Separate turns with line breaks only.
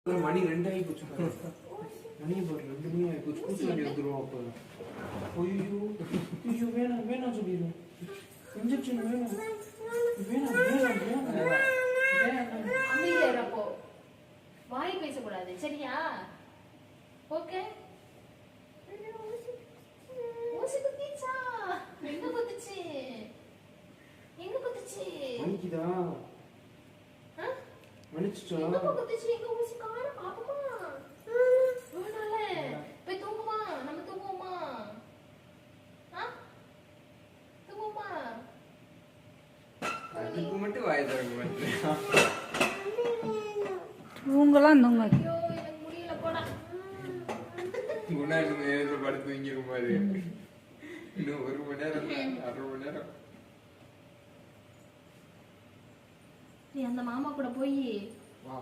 மணி 2 ஆகி போச்சு. மணி பாரு 2 மணி ஆகி போச்சு. கூச்சு வண்டி வந்துருவோம் அப்ப. ஐயோ ஐயோ வேணாம் வேணாம் சொல்லிடுறேன். இன்ஜெக்ஷன் வேணாம் வேணாம் வேணாம் வேணாம்.
அமைதியா இருப்போ. வாய் பேசக்கூடாது சரியா? ஓகே. ஊசி குத்திச்சா? எங்க குத்திச்சு? எங்க குத்திச்சு?
மணிக்குதா? மணிச்சுச்சா?
எங்க குத்திச்சு? எங்க ஊசி காண பாப்போமா? வேணால. போய் தூங்குமா? நம்ம தூங்குவோமா? தூங்குமா?
அதுக்கு மட்டும் வாய் தரங்க மாட்டேன்.
தூங்கலாம் தூங்காது.
ஐயோ எனக்கு முடியல போடா.
முன்னாடி நேரத்துல படுத்து தூங்கிரும் பாரு. இன்னும் 1 மணி நேரம் 1/2 மணி நேரம்.
நீ அந்த மாமா கூட போய்
வா.